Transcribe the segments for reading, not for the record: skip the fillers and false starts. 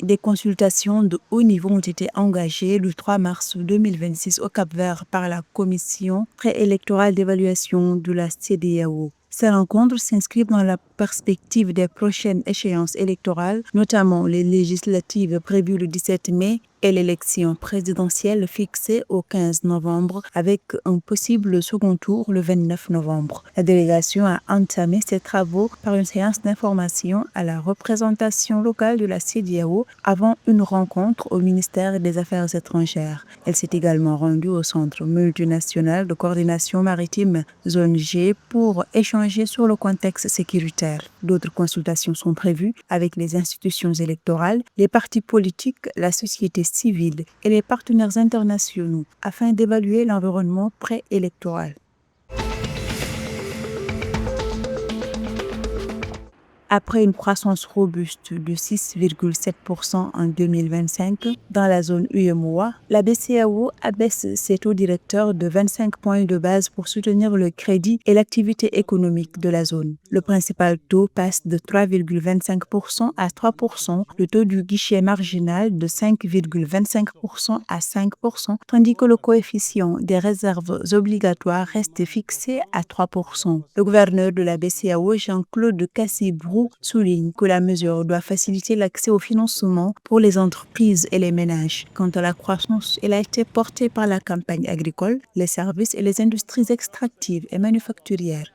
Des consultations de haut niveau ont été engagées le 3 mars 2026 au Cap-Vert par la Commission préélectorale d'évaluation de la CEDEAO. Ces rencontres s'inscrivent dans la perspective des prochaines échéances électorales, notamment les législatives prévues le 17 mai et l'élection présidentielle fixée au 15 novembre avec un possible second tour le 29 novembre. La délégation a entamé ses travaux par une séance d'information à la représentation locale de la CEDEAO avant une rencontre au ministère des Affaires étrangères. Elle s'est également rendue au Centre multinational de coordination maritime Zone G pour échanger sur le contexte sécuritaire. D'autres consultations sont prévues avec les institutions électorales, les partis politiques, la société civile et les partenaires internationaux afin d'évaluer l'environnement préélectoral. Après une croissance robuste de 6,7% en 2025 dans la zone UEMOA, la BCEAO abaisse ses taux directeurs de 25 points de base pour soutenir le crédit et l'activité économique de la zone. Le principal taux passe de 3,25% à 3%, le taux du guichet marginal de 5,25% à 5%, tandis que le coefficient des réserves obligatoires reste fixé à 3%. Le gouverneur de la BCEAO, Jean-Claude Cassibrou, souligne que la mesure doit faciliter l'accès au financement pour les entreprises et les ménages. Quant à la croissance, elle a été portée par la campagne agricole, les services et les industries extractives et manufacturières.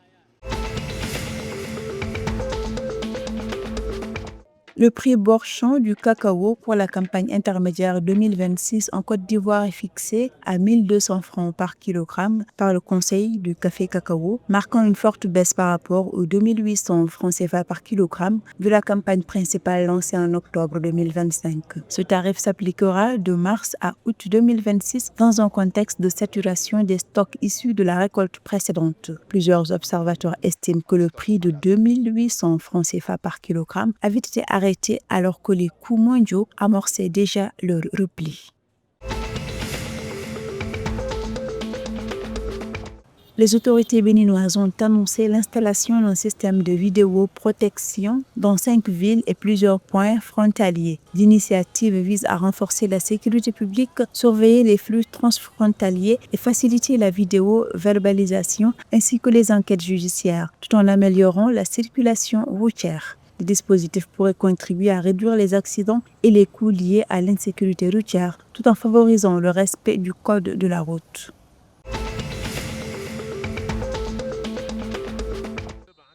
Le prix Bourchon du cacao pour la campagne intermédiaire 2026 en Côte d'Ivoire est fixé à 1 200 francs par kilogramme par le Conseil du café cacao, marquant une forte baisse par rapport aux 2 800 francs CFA par kilogramme de la campagne principale lancée en octobre 2025. Ce tarif s'appliquera de mars à août 2026 dans un contexte de saturation des stocks issus de la récolte précédente. Plusieurs observateurs estiment que le prix de 2 800 francs CFA par kilogramme avait été arrêté alors que les coûts mondiaux amorçaient déjà leur repli. Les autorités béninoises ont annoncé l'installation d'un système de vidéoprotection dans 5 villes et plusieurs points frontaliers. L'initiative vise à renforcer la sécurité publique, surveiller les flux transfrontaliers et faciliter la vidéo-verbalisation ainsi que les enquêtes judiciaires, tout en améliorant la circulation routière. Le dispositif pourrait contribuer à réduire les accidents et les coûts liés à l'insécurité routière, tout en favorisant le respect du code de la route.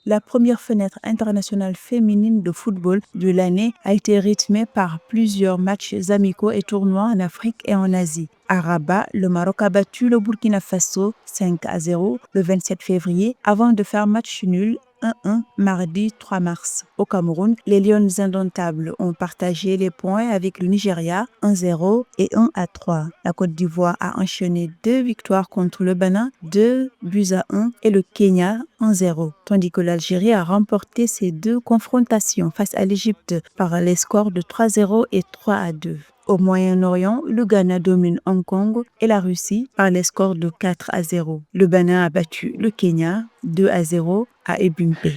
La première fenêtre internationale féminine de football de l'année a été rythmée par plusieurs matchs amicaux et tournois en Afrique et en Asie. À Rabat, le Maroc a battu le Burkina Faso 5-0 le 27 février avant de faire match nul 1-1 mardi 3 mars. Au Cameroun, les Lions indomptables ont partagé les points avec le Nigeria 1-0 et 1-3. La Côte d'Ivoire a enchaîné 2 victoires contre le Bénin, 2-1 et le Kenya 1-0, tandis que l'Algérie a remporté ses 2 confrontations face à l'Égypte par les scores de 3-0 et 3-2. Au Moyen-Orient, le Ghana domine Hong Kong et la Russie par les scores de 4-0. Le Bénin a battu le Kenya 2-0 à Ebimpe.